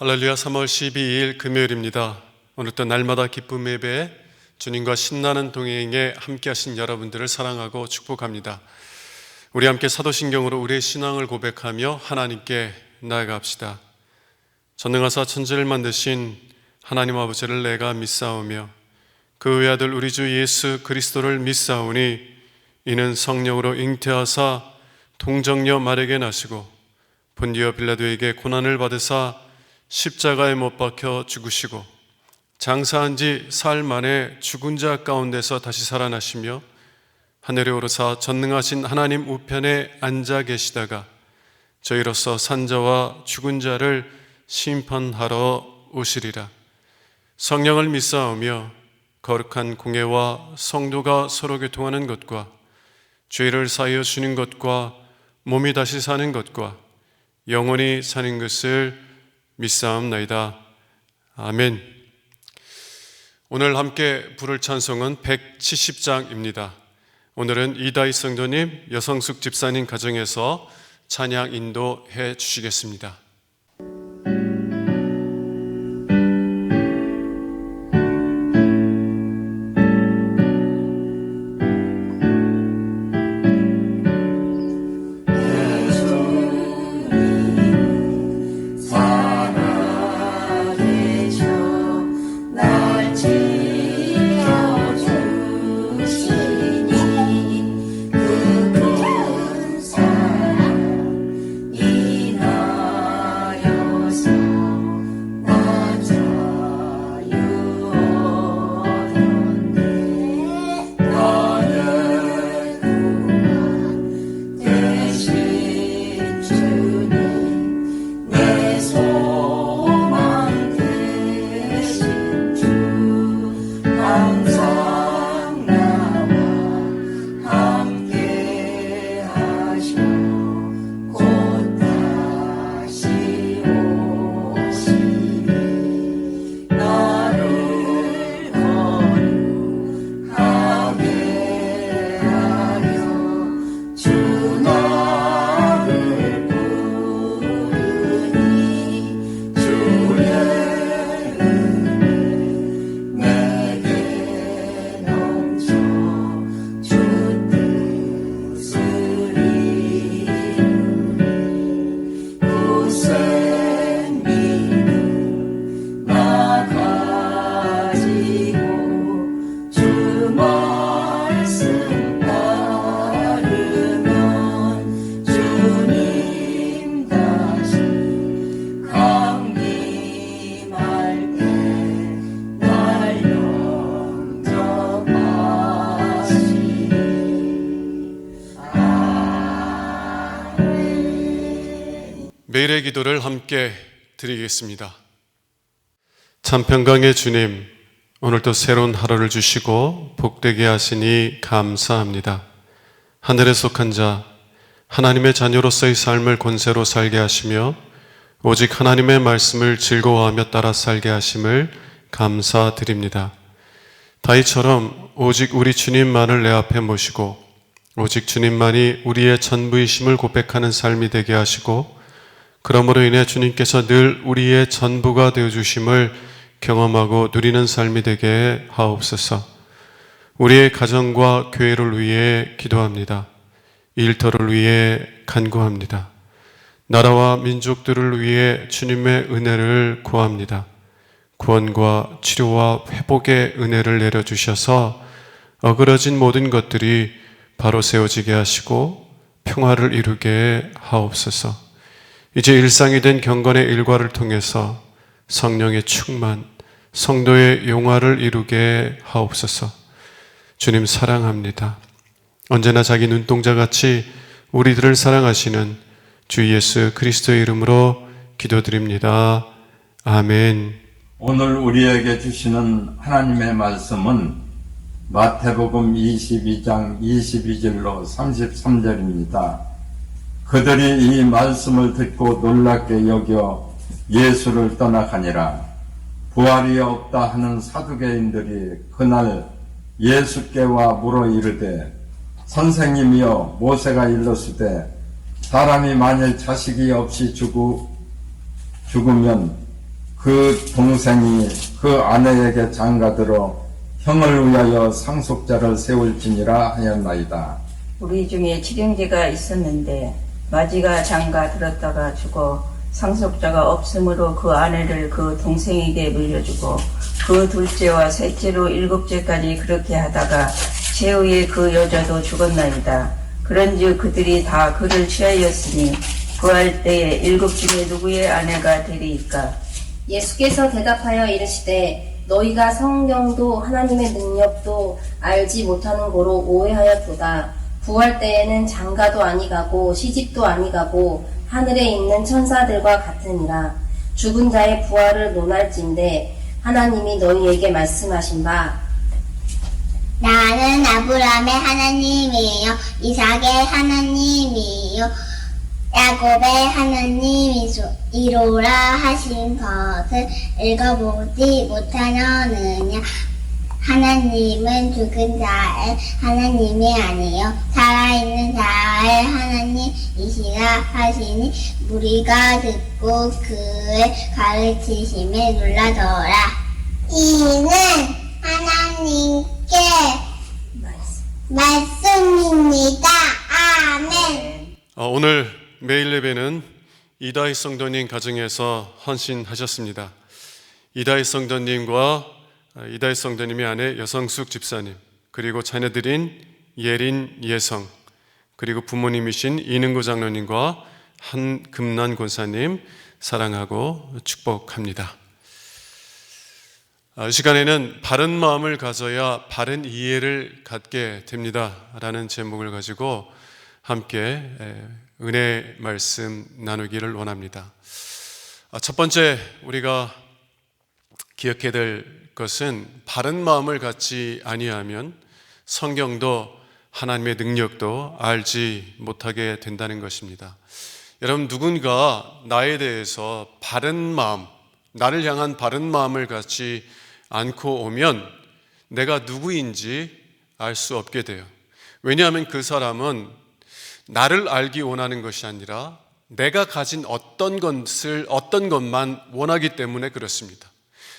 할렐루야. 3월 12일 금요일입니다. 오늘도 날마다 기쁨 예배 주님과 신나는 동행에 함께 하신 여러분들을 사랑하고 축복합니다. 우리 함께 사도신경으로 우리의 신앙을 고백하며 하나님께 나아갑시다. 전능하사 천지를 만드신 하나님 아버지를 내가 믿사오며 그 외아들 우리 주 예수 그리스도를 믿사오니 이는 성령으로 잉태하사 동정녀 마리아에게 나시고 본디오 빌라도에게 고난을 받으사 십자가에 못 박혀 죽으시고 장사한 지 사흘 만에 죽은 자 가운데서 다시 살아나시며 하늘에 오르사 전능하신 하나님 우편에 앉아 계시다가 저희로서 산자와 죽은 자를 심판하러 오시리라. 성령을 믿사오며 거룩한 공예와 성도가 서로 교통하는 것과 죄를 사하여 주는 것과 몸이 다시 사는 것과 영원히 사는 것을 믿사옵나이다. 아멘. 오늘 함께 부를 찬송은 170장입니다. 오늘은 이다희 성도님, 여성숙 집사님 가정에서 찬양 인도해 주시겠습니다. 매일의 기도를 함께 드리겠습니다. 참 평강의 주님, 오늘도 새로운 하루를 주시고 복되게 하시니 감사합니다. 하늘에 속한 자, 하나님의 자녀로서의 삶을 권세로 살게 하시며 오직 하나님의 말씀을 즐거워하며 따라 살게 하심을 감사드립니다. 다윗처럼 오직 우리 주님만을 내 앞에 모시고 오직 주님만이 우리의 전부이심을 고백하는 삶이 되게 하시고 그러므로 인해 주님께서 늘 우리의 전부가 되어주심을 경험하고 누리는 삶이 되게 하옵소서. 우리의 가정과 교회를 위해 기도합니다. 일터를 위해 간구합니다. 나라와 민족들을 위해 주님의 은혜를 구합니다. 구원과 치료와 회복의 은혜를 내려주셔서 어그러진 모든 것들이 바로 세워지게 하시고 평화를 이루게 하옵소서. 이제 일상이 된 경건의 일과를 통해서 성령의 충만, 성도의 용화를 이루게 하옵소서. 주님 사랑합니다. 언제나 자기 눈동자같이 우리들을 사랑하시는 주 예수 그리스도의 이름으로 기도드립니다. 아멘. 오늘 우리에게 주시는 하나님의 말씀은 마태복음 22장 22절로 33절입니다. 그들이 이 말씀을 듣고 놀랍게 여겨 예수를 떠나가니라. 부활이 없다 하는 사두개인들이 그날 예수께와 물어 이르되 선생님이여 모세가 일렀으되 사람이 만일 자식이 없이 죽으면 그 동생이 그 아내에게 장가들어 형을 위하여 상속자를 세울지니라 하였나이다. 우리 중에 칠형제가 있었는데 마지가 장가 들었다가 죽어 상속자가 없으므로 그 아내를 그 동생에게 물려주고 그 둘째와 셋째로 일곱째까지 그렇게 하다가 최후에 그 여자도 죽었나이다. 그런즉 그들이 다 그를 취하였으니 구할 때에 일곱 중에 누구의 아내가 되리이까? 예수께서 대답하여 이르시되 너희가 성경도 하나님의 능력도 알지 못하는 고로 오해하였도다. 부활 때에는 장가도 아니가고 시집도 아니가고 하늘에 있는 천사들과 같으니라. 죽은 자의 부활을 논할진대 하나님이 너희에게 말씀하신 바 나는 아브라함의 하나님이요 이삭의 하나님이요 야곱의 하나님이로라 하신 것을 읽어보지 못하느냐. 하나님은 죽은 자의 하나님이 아니요 살아있는 자의 하나님이시라 하시니 무리가 듣고 그의 가르치심에 놀라더라. 이는 하나님께 말씀입니다. 아멘. 오늘 매일 예배는 이다희 성도님 가정에서 헌신하셨습니다. 이다희 성도님과 이다희 성도님의 아내 여성숙 집사님, 그리고 자녀들인 예린, 예성, 그리고 부모님이신 이능구 장로님과 한금란 권사님 사랑하고 축복합니다. 이 시간에는 바른 마음을 가져야 바른 이해를 갖게 됩니다 라는 제목을 가지고 함께 은혜 말씀 나누기를 원합니다. 첫 번째 우리가 기억해야 될 것은 바른 마음을 갖지 아니하면 성경도 하나님의 능력도 알지 못하게 된다는 것입니다. 여러분, 누군가 나에 대해서 바른 마음, 나를 향한 바른 마음을 갖지 않고 오면 내가 누구인지 알 수 없게 돼요. 왜냐하면 그 사람은 나를 알기 원하는 것이 아니라 내가 가진 어떤 것만 원하기 때문에 그렇습니다.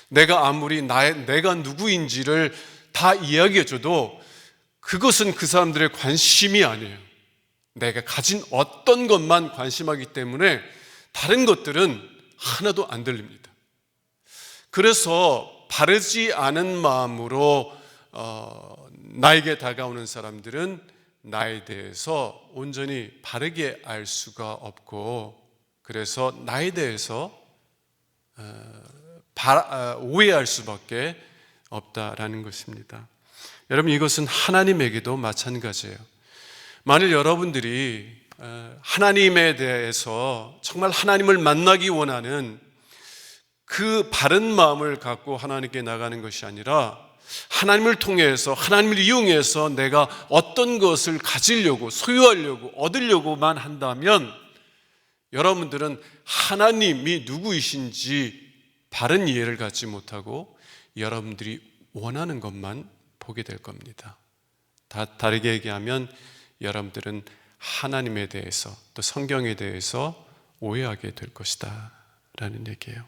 내가 아무리 내가 누구인지를 다 이야기해줘도 그것은 그 사람들의 관심이 아니에요. 내가 가진 어떤 것만 관심하기 때문에 다른 것들은 하나도 안 들립니다. 그래서 바르지 않은 마음으로 나에게 다가오는 사람들은 나에 대해서 온전히 바르게 알 수가 없고, 그래서 나에 대해서 오해할 수밖에 없다라는 것입니다. 여러분, 이것은 하나님에게도 마찬가지예요. 만일 여러분들이 하나님에 대해서 정말 하나님을 만나기 원하는 그 바른 마음을 갖고 하나님께 나가는 것이 아니라 하나님을 통해서, 하나님을 이용해서 내가 어떤 것을 가지려고, 소유하려고, 얻으려고만 한다면 여러분들은 하나님이 누구이신지 바른 이해를 갖지 못하고 여러분들이 원하는 것만 보게 될 겁니다. 다르게 얘기하면 여러분들은 하나님에 대해서 또 성경에 대해서 오해하게 될 것이다 라는 얘기예요.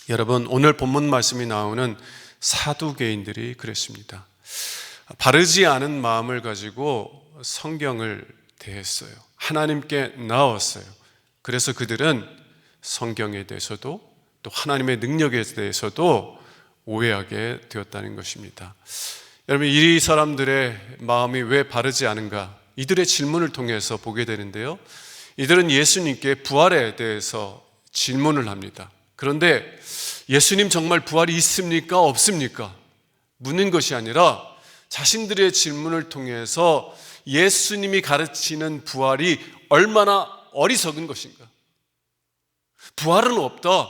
여러분, 오늘 본문 말씀이 나오는 사두개인들이 그랬습니다. 바르지 않은 마음을 가지고 성경을 대했어요. 하나님께 나왔어요. 그래서 그들은 성경에 대해서도 또 하나님의 능력에 대해서도 오해하게 되었다는 것입니다. 여러분, 이 사람들의 마음이 왜 바르지 않은가? 이들의 질문을 통해서 보게 되는데요. 이들은 예수님께 부활에 대해서 질문을 합니다. 그런데 예수님 정말 부활이 있습니까? 없습니까? 묻는 것이 아니라 자신들의 질문을 통해서 예수님이 가르치는 부활이 얼마나 어리석은 것인가? 부활은 없다.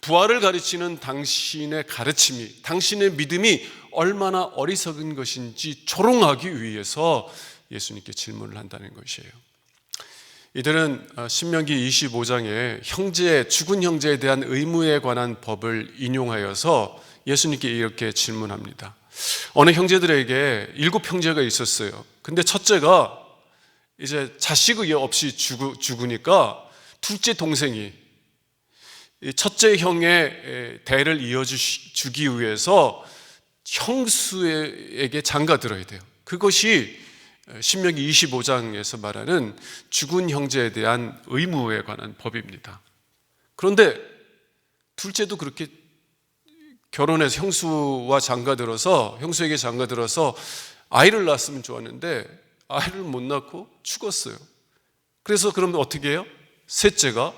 부활을 가르치는 당신의 가르침이, 당신의 믿음이 얼마나 어리석은 것인지 조롱하기 위해서 예수님께 질문을 한다는 것이에요. 이들은 신명기 25장에 죽은 형제에 대한 의무에 관한 법을 인용하여서 예수님께 이렇게 질문합니다. 어느 형제들에게 7 형제가 있었어요. 근데 첫째가 이제 자식이 없이 죽으니까 둘째 동생이 이 첫째 형의 대를 이어주기 위해서 형수에게 장가들어야 돼요. 그것이 신명기 25장에서 말하는 죽은 형제에 대한 의무에 관한 법입니다. 그런데 둘째도 그렇게 결혼해서 형수에게 장가들어서 아이를 낳았으면 좋았는데 아이를 못 낳고 죽었어요. 그래서 그러면 어떻게 해요? 셋째가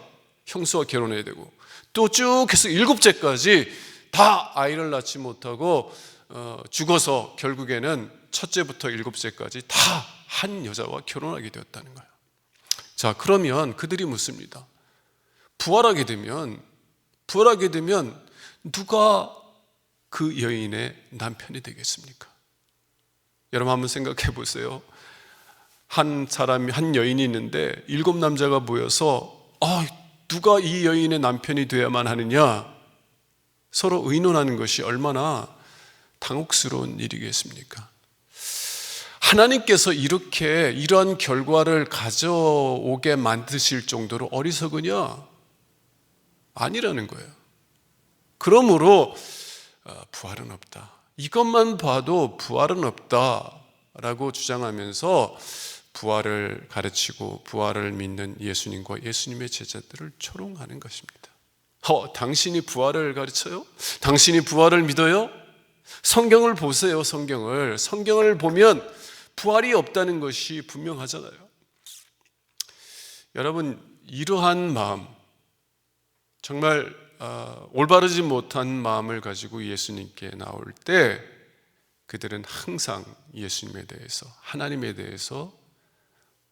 형수와 결혼해야 되고 또 쭉 해서 일곱째까지 다 아이를 낳지 못하고 죽어서 결국에는 첫째부터 일곱째까지 다 한 여자와 결혼하게 되었다는 거예요. 자, 그러면 그들이 묻습니다. 부활하게 되면 누가 그 여인의 남편이 되겠습니까? 여러분 한번 생각해 보세요. 한 여인이 있는데 7 남자가 모여서 누가 이 여인의 남편이 되어야만 하느냐 서로 의논하는 것이 얼마나 당혹스러운 일이겠습니까? 하나님께서 이러한 결과를 가져오게 만드실 정도로 어리석으냐? 아니라는 거예요. 그러므로 부활은 없다. 이것만 봐도 부활은 없다라고 주장하면서 부활을 가르치고 부활을 믿는 예수님과 예수님의 제자들을 조롱하는 것입니다. 당신이 부활을 가르쳐요? 당신이 부활을 믿어요? 성경을 보세요. 성경을 보면 부활이 없다는 것이 분명하잖아요. 여러분, 이러한 마음, 정말 올바르지 못한 마음을 가지고 예수님께 나올 때 그들은 항상 예수님에 대해서, 하나님에 대해서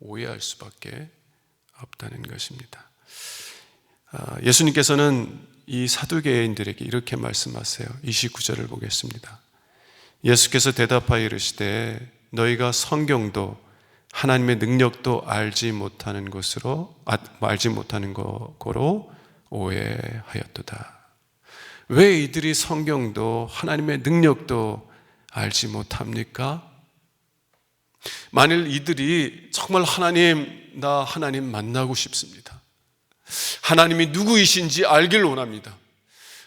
오해할 수밖에 없다는 것입니다. 예수님께서는 이 사두개인들에게 이렇게 말씀하세요. 29절을 보겠습니다. 예수께서 대답하여 이르시되 너희가 성경도 하나님의 능력도 알지 못하는 거로 오해하였도다. 왜 이들이 성경도 하나님의 능력도 알지 못합니까? 만일 이들이 정말 나 하나님 만나고 싶습니다. 하나님이 누구이신지 알길 원합니다.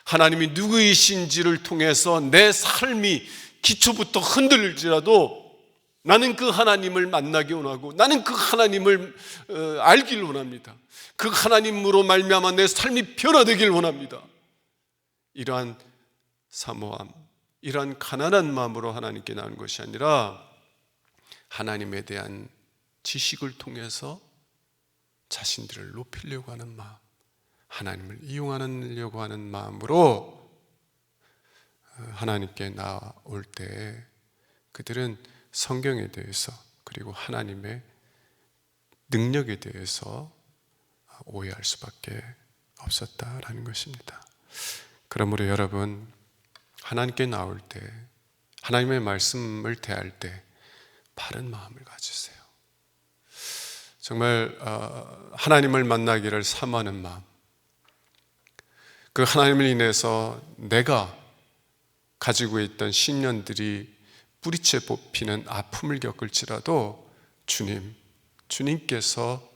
하나님이 누구이신지를 통해서 내 삶이 기초부터 흔들릴지라도 나는 그 하나님을 만나기 원하고 나는 그 하나님을 알길 원합니다. 그 하나님으로 말미암아 내 삶이 변화되길 원합니다. 이러한 사모함, 이러한 가난한 마음으로 하나님께 나온 것이 아니라 하나님에 대한 지식을 통해서 자신들을 높이려고 하는 마음, 하나님을 이용하려고 하는 마음으로 하나님께 나올 때 그들은 성경에 대해서 그리고 하나님의 능력에 대해서 오해할 수밖에 없었다라는 것입니다. 그러므로 여러분, 하나님께 나올 때, 하나님의 말씀을 대할 때 바른 마음을 가지세요. 정말 하나님을 만나기를 사모하는 마음, 그 하나님을 인해서 내가 가지고 있던 신념들이 뿌리채 뽑히는 아픔을 겪을지라도 주님께서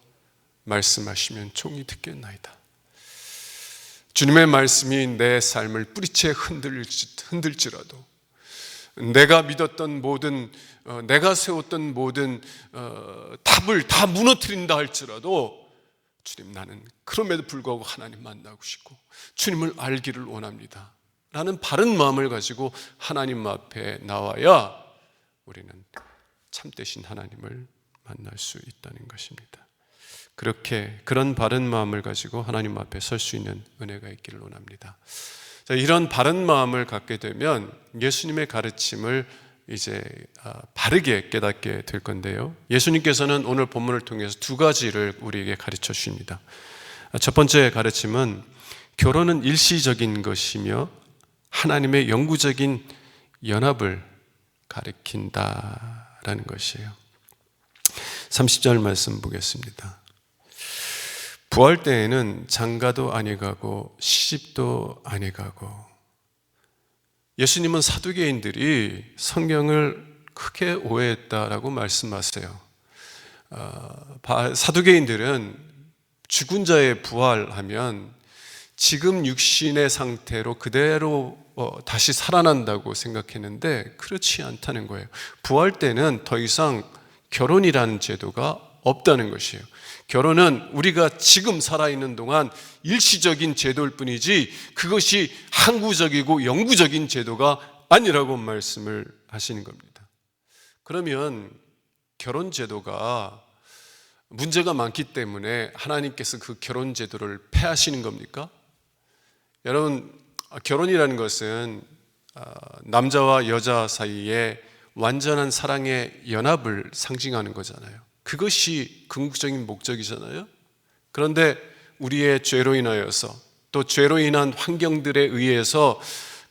말씀하시면 종이 듣겠나이다. 주님의 말씀이 내 삶을 뿌리채 흔들지라도 내가 믿었던 모든 내가 세웠던 모든 답을 다 무너뜨린다 할지라도 주님, 나는 그럼에도 불구하고 하나님 만나고 싶고 주님을 알기를 원합니다 라는 바른 마음을 가지고 하나님 앞에 나와야 우리는 참되신 하나님을 만날 수 있다는 것입니다. 그런 바른 마음을 가지고 하나님 앞에 설 수 있는 은혜가 있기를 원합니다. 자, 이런 바른 마음을 갖게 되면 예수님의 가르침을 이제 바르게 깨닫게 될 건데요. 예수님께서는 오늘 본문을 통해서 2가지를 우리에게 가르쳐 주십니다. 첫 번째 가르침은 결혼은 일시적인 것이며 하나님의 영구적인 연합을 가리킨다라는 것이에요. 30절 말씀 보겠습니다. 부활 때에는 장가도 아니가고 시집도 아니가고. 예수님은 사두개인들이 성경을 크게 오해했다라고 말씀하세요. 사두개인들은 죽은 자의 부활하면 지금 육신의 상태로 그대로 다시 살아난다고 생각했는데 그렇지 않다는 거예요. 부활 때는 더 이상 결혼이라는 제도가 없다는 것이에요. 결혼은 우리가 지금 살아있는 동안 일시적인 제도일 뿐이지 그것이 항구적이고 영구적인 제도가 아니라고 말씀을 하시는 겁니다. 그러면 결혼 제도가 문제가 많기 때문에 하나님께서 그 결혼 제도를 폐하시는 겁니까? 여러분, 결혼이라는 것은 남자와 여자 사이에 완전한 사랑의 연합을 상징하는 거잖아요. 그것이 궁극적인 목적이잖아요. 그런데 우리의 죄로 인하여서 또 죄로 인한 환경들에 의해서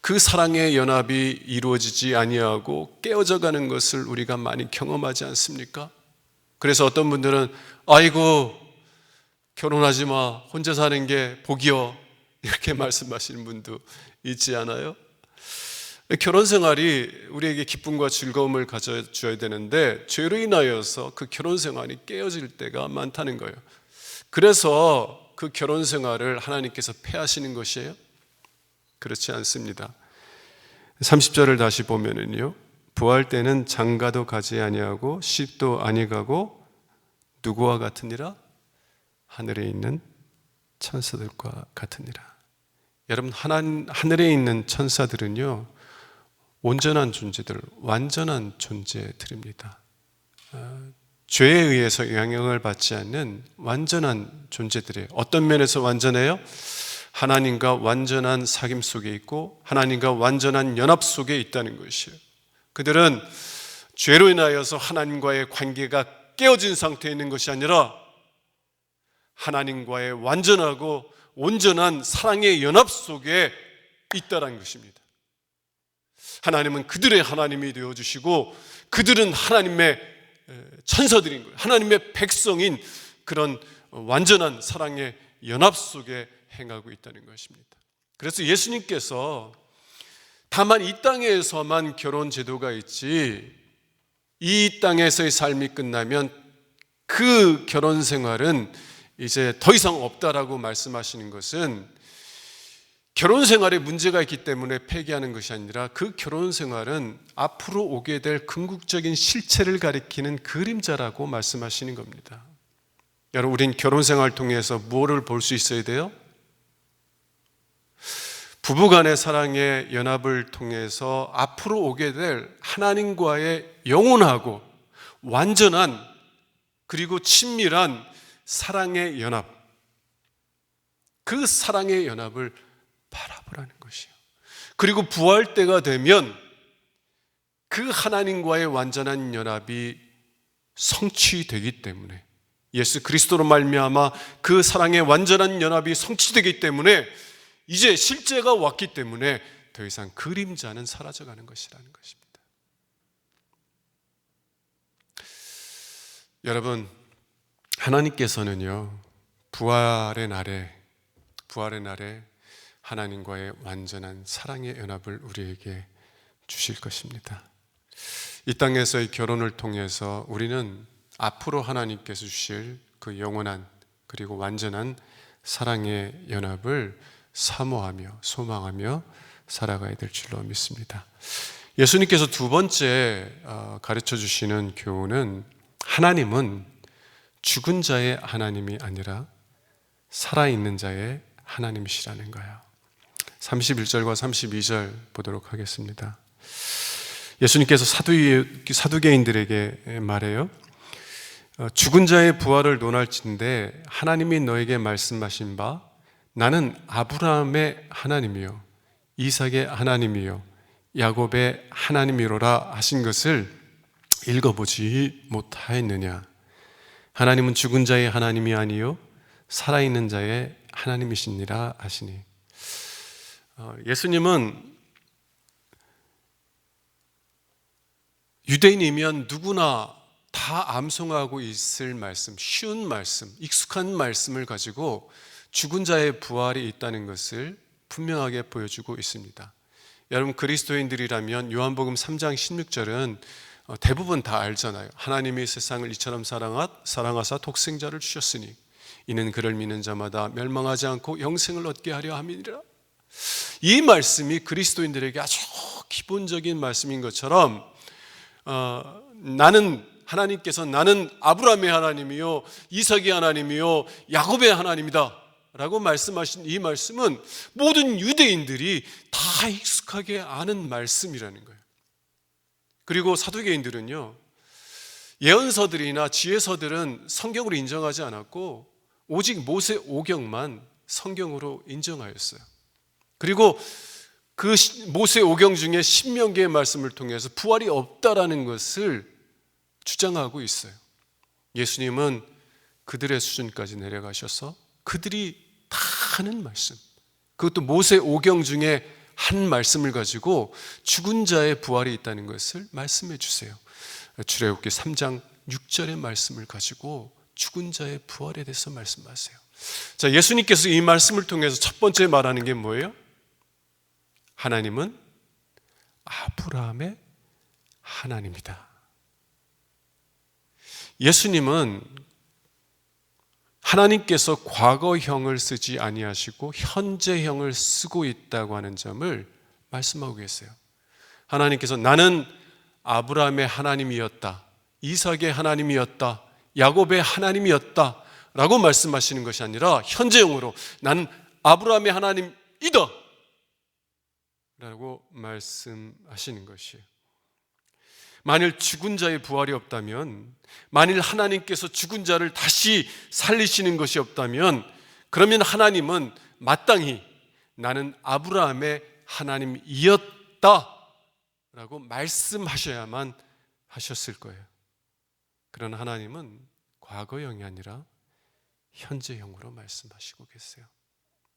그 사랑의 연합이 이루어지지 아니하고 깨어져 가는 것을 우리가 많이 경험하지 않습니까? 그래서 어떤 분들은 아이고 결혼하지 마, 혼자 사는 게 복이요, 이렇게 말씀하시는 분도 있지 않아요? 결혼 생활이 우리에게 기쁨과 즐거움을 가져줘야 되는데 죄로 인하여서 그 결혼 생활이 깨어질 때가 많다는 거예요. 그래서 그 결혼 생활을 하나님께서 폐하시는 것이에요? 그렇지 않습니다. 30절을 다시 보면은요, 부활 때는 장가도 가지 아니하고 시집도 아니 가고 누구와 같으니라? 하늘에 있는 천사들과 같으니라. 여러분, 하늘에 있는 천사들은요 온전한 존재들, 완전한 존재들입니다. 죄에 의해서 영향을 받지 않는 완전한 존재들이에요. 어떤 면에서 완전해요? 하나님과 완전한 사귐 속에 있고 하나님과 완전한 연합 속에 있다는 것이에요. 그들은 죄로 인하여서 하나님과의 관계가 깨어진 상태에 있는 것이 아니라 하나님과의 완전하고 온전한 사랑의 연합 속에 있다는 것입니다. 하나님은 그들의 하나님이 되어주시고 그들은 하나님의 천사들인 거예요. 하나님의 백성인 그런 완전한 사랑의 연합 속에 행하고 있다는 것입니다. 그래서 예수님께서 다만 이 땅에서만 결혼 제도가 있지 이 땅에서의 삶이 끝나면 그 결혼 생활은 이제 더 이상 없다라고 말씀하시는 것은 결혼 생활에 문제가 있기 때문에 폐기하는 것이 아니라 그 결혼 생활은 앞으로 오게 될 궁극적인 실체를 가리키는 그림자라고 말씀하시는 겁니다. 여러분, 우린 결혼 생활을 통해서 무엇을 볼 수 있어야 돼요? 부부간의 사랑의 연합을 통해서 앞으로 오게 될 하나님과의 영원하고 완전한 그리고 친밀한 사랑의 연합, 그 사랑의 연합을 바라보라는 것이에요. 그리고 부활 때가 되면 그 하나님과의 완전한 연합이 성취되기 때문에, 예수 그리스도로 말미암아 그 사랑의 완전한 연합이 성취되기 때문에 이제 실제가 왔기 때문에 더 이상 그림자는 사라져가는 것이라는 것입니다. 여러분, 하나님께서는요 부활의 날에 하나님과의 완전한 사랑의 연합을 우리에게 주실 것입니다. 이 땅에서의 결혼을 통해서 우리는 앞으로 하나님께서 주실 그 영원한 그리고 완전한 사랑의 연합을 사모하며 소망하며 살아가야 될 줄로 믿습니다. 예수님께서 두 번째 가르쳐 주시는 교훈은 하나님은 죽은 자의 하나님이 아니라 살아있는 자의 하나님이시라는 거예요. 31절과 32절 보도록 하겠습니다. 예수님께서 사두개인들에게 말해요. 죽은 자의 부활을 논할진대 하나님이 너에게 말씀하신 바 나는 아브라함의 하나님이요 이삭의 하나님이요 야곱의 하나님이로라 하신 것을 읽어보지 못하였느냐. 하나님은 죽은 자의 하나님이 아니요 살아있는 자의 하나님이시니라 하시니. 예수님은 유대인이면 누구나 다 암송하고 있을 말씀, 쉬운 말씀, 익숙한 말씀을 가지고 죽은 자의 부활이 있다는 것을 분명하게 보여주고 있습니다. 여러분, 그리스도인들이라면 요한복음 3장 16절은 대부분 다 알잖아요. 하나님이 세상을 이처럼 사랑하사 독생자를 주셨으니 이는 그를 믿는 자마다 멸망하지 않고 영생을 얻게 하려 함이니라. 이 말씀이 그리스도인들에게 아주 기본적인 말씀인 것처럼 하나님께서 나는 아브라함의 하나님이요 이삭의 하나님이요 야곱의 하나님이다 라고 말씀하신 이 말씀은 모든 유대인들이 다 익숙하게 아는 말씀이라는 거예요. 그리고 사두개인들은요, 예언서들이나 지혜서들은 성경으로 인정하지 않았고 오직 모세 오경만 성경으로 인정하였어요. 그리고 그 모세 오경 중에 신명기의 말씀을 통해서 부활이 없다라는 것을 주장하고 있어요. 예수님은 그들의 수준까지 내려가셔서 그들이 다 하는 말씀, 그것도 모세 오경 중에 한 말씀을 가지고 죽은 자의 부활이 있다는 것을 말씀해 주세요. 출애굽기 3장 6절의 말씀을 가지고 죽은 자의 부활에 대해서 말씀하세요. 자, 예수님께서 이 말씀을 통해서 첫 번째 말하는 게 뭐예요? 하나님은 아브라함의 하나님이다. 예수님은 하나님께서 과거형을 쓰지 아니하시고 현재형을 쓰고 있다고 하는 점을 말씀하고 계세요. 하나님께서 나는 아브라함의 하나님이었다, 이삭의 하나님이었다, 야곱의 하나님이었다 라고 말씀하시는 것이 아니라 현재형으로 나는 아브라함의 하나님이다 라고 말씀하시는 것이에요. 만일 죽은 자의 부활이 없다면, 만일 하나님께서 죽은 자를 다시 살리시는 것이 없다면, 그러면 하나님은 마땅히 나는 아브라함의 하나님이었다 라고 말씀하셔야만 하셨을 거예요. 그러나 하나님은 과거형이 아니라 현재형으로 말씀하시고 계세요.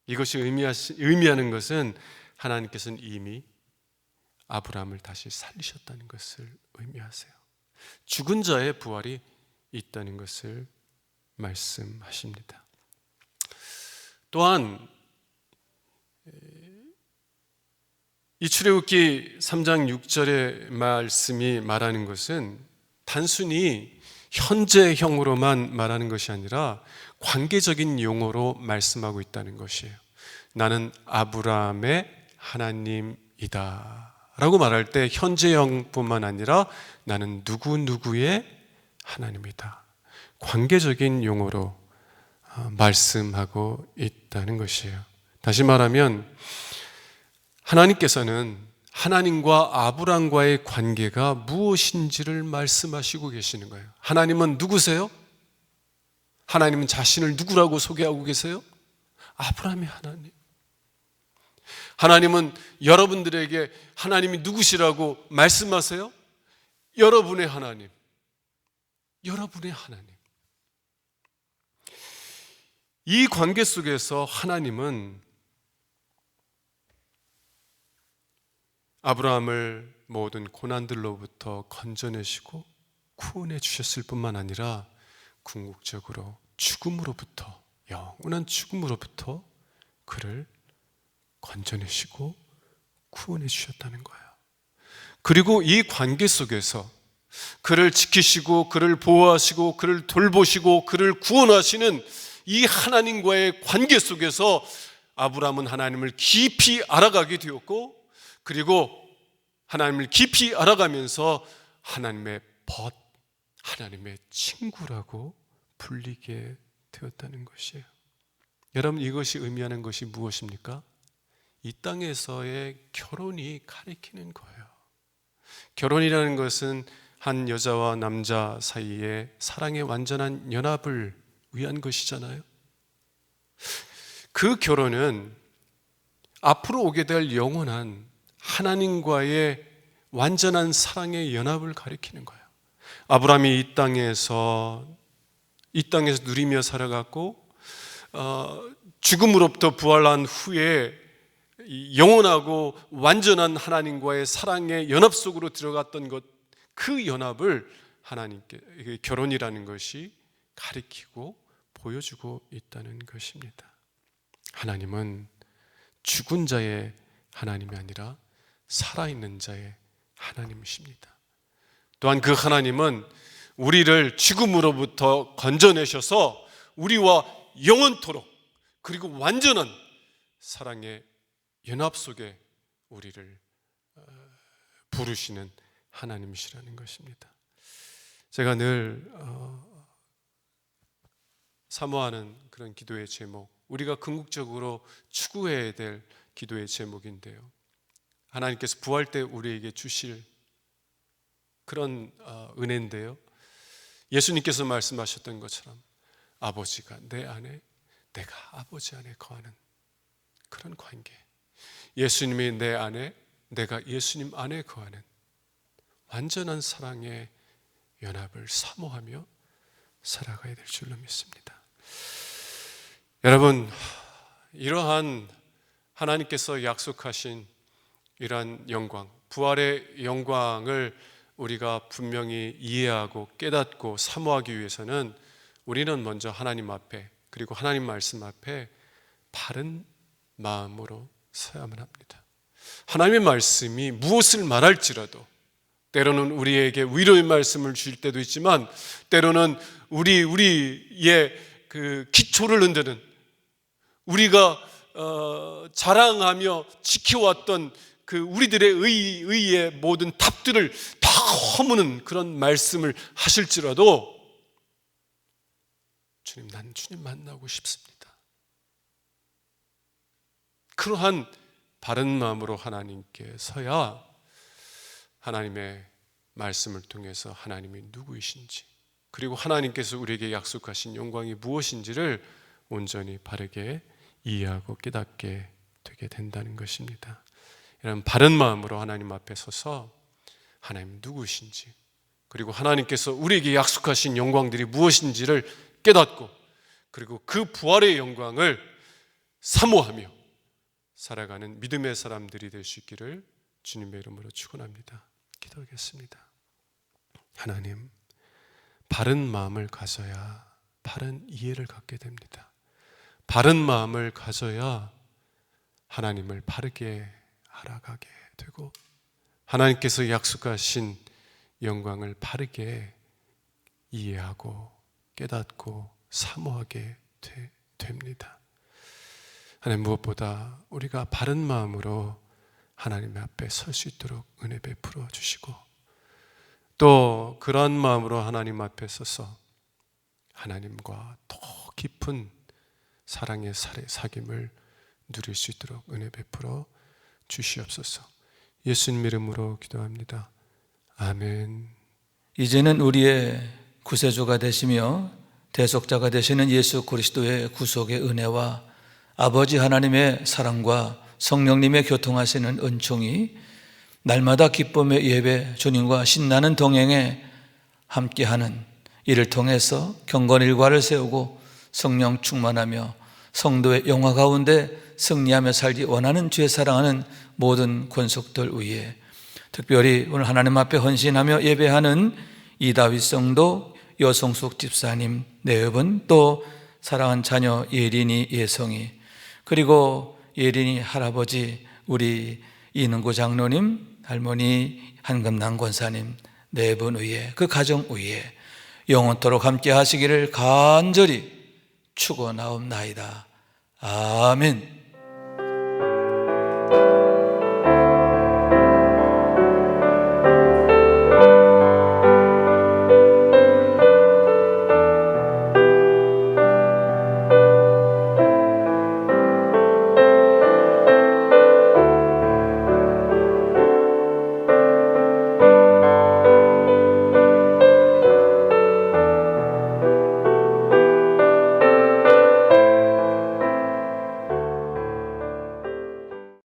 이것이 의미하는 것은 하나님께서는 이미 아브라함을 다시 살리셨다는 것을 의미하세요. 죽은 자의 부활이 있다는 것을 말씀하십니다. 또한 이 출애굽기 3장 6절의 말씀이 말하는 것은 단순히 현재형으로만 말하는 것이 아니라 관계적인 용어로 말씀하고 있다는 것이에요. 나는 아브라함의 하나님이다 라고 말할 때 현재형뿐만 아니라 나는 누구누구의 하나님이다, 관계적인 용어로 말씀하고 있다는 것이에요. 다시 말하면 하나님께서는 하나님과 아브라함과의 관계가 무엇인지를 말씀하시고 계시는 거예요. 하나님은 누구세요? 하나님은 자신을 누구라고 소개하고 계세요? 아브라함의 하나님. 하나님은 여러분들에게 하나님이 누구시라고 말씀하세요? 여러분의 하나님. 여러분의 하나님. 이 관계 속에서 하나님은 아브라함을 모든 고난들로부터 건져내시고 구원해 주셨을 뿐만 아니라 궁극적으로 죽음으로부터, 영원한 죽음으로부터 그를 건져내시고 구원해 주셨다는 거예요. 그리고 이 관계 속에서 그를 지키시고 그를 보호하시고 그를 돌보시고 그를 구원하시는 이 하나님과의 관계 속에서 아브라함은 하나님을 깊이 알아가게 되었고, 그리고 하나님을 깊이 알아가면서 하나님의 벗, 하나님의 친구라고 불리게 되었다는 것이에요. 여러분, 이것이 의미하는 것이 무엇입니까? 이 땅에서의 결혼이 가리키는 거예요. 결혼이라는 것은 한 여자와 남자 사이에 사랑의 완전한 연합을 위한 것이잖아요. 그 결혼은 앞으로 오게 될 영원한 하나님과의 완전한 사랑의 연합을 가리키는 거예요. 아브라함이 이 땅에서 누리며 살아갔고 죽음으로부터 부활한 후에 영원하고 완전한 하나님과의 사랑의 연합 속으로 들어갔던 것, 그 연합을 하나님께 결혼이라는 것이 가리키고 보여주고 있다는 것입니다. 하나님은 죽은 자의 하나님이 아니라 살아있는 자의 하나님이십니다. 또한 그 하나님은 우리를 죽음으로부터 건져내셔서 우리와 영원토록 그리고 완전한 사랑의 연합 속에 우리를 부르시는 하나님이시라는 것입니다. 제가 늘 사모하는 그런 기도의 제목, 우리가 궁극적으로 추구해야 될 기도의 제목인데요, 하나님께서 부활 때 우리에게 주실 그런 은혜인데요, 예수님께서 말씀하셨던 것처럼 아버지가 내 안에, 내가 아버지 안에 거하는 그런 관계, 예수님이 내 안에, 내가 예수님 안에 거하는 완전한 사랑의 연합을 사모하며 살아가야 될 줄로 믿습니다. 여러분, 이러한 하나님께서 약속하신 이러한 영광, 부활의 영광을 우리가 분명히 이해하고 깨닫고 사모하기 위해서는 우리는 먼저 하나님 앞에, 그리고 하나님 말씀 앞에 바른 마음으로 서야만 합니다. 하나님의 말씀이 무엇을 말할지라도, 때로는 우리에게 위로의 말씀을 주실 때도 있지만, 때로는 우리의 그 기초를 흔드는, 우리가 자랑하며 지켜왔던 그 우리들의 의의 모든 탑들을 다 허무는 그런 말씀을 하실지라도, 주님, 난 주님 만나고 싶습니다. 그러한 바른 마음으로 하나님께 서야 하나님의 말씀을 통해서 하나님이 누구이신지, 그리고 하나님께서 우리에게 약속하신 영광이 무엇인지를 온전히 바르게 이해하고 깨닫게 되게 된다는 것입니다. 이런 바른 마음으로 하나님 앞에 서서 하나님 누구이신지, 그리고 하나님께서 우리에게 약속하신 영광들이 무엇인지를 깨닫고, 그리고 그 부활의 영광을 사모하며 살아가는 믿음의 사람들이 될 수 있기를 주님의 이름으로 축원합니다. 기도하겠습니다. 하나님, 바른 마음을 가져야 바른 이해를 갖게 됩니다. 바른 마음을 가져야 하나님을 바르게 알아가게 되고, 하나님께서 약속하신 영광을 바르게 이해하고 깨닫고 사모하게 됩니다. 하나님, 무엇보다 우리가 바른 마음으로 하나님 앞에 설 수 있도록 은혜 베풀어 주시고, 또 그러한 마음으로 하나님 앞에 서서 하나님과 더 깊은 사랑의 사귐을 누릴 수 있도록 은혜 베풀어 주시옵소서. 예수님 이름으로 기도합니다. 아멘. 이제는 우리의 구세주가 되시며 대속자가 되시는 예수 그리스도의 구속의 은혜와 아버지 하나님의 사랑과 성령님의 교통하시는 은총이 날마다 기쁨의 예배, 주님과 신나는 동행에 함께하는 이를 통해서 경건 일과를 세우고 성령 충만하며 성도의 영화 가운데 승리하며 살기 원하는 죄 사랑하는 모든 권속들 위에, 특별히 오늘 하나님 앞에 헌신하며 예배하는 이다윗 성도, 여성숙 집사님, 내여분, 또 사랑하는 자녀 예린이, 예성이, 그리고 예린이 할아버지 우리 이능구 장로님, 할머니 한금남 권사님 네 분 위에, 그 가정 위에 영원토록 함께 하시기를 간절히 축원하옵나이다. 아멘.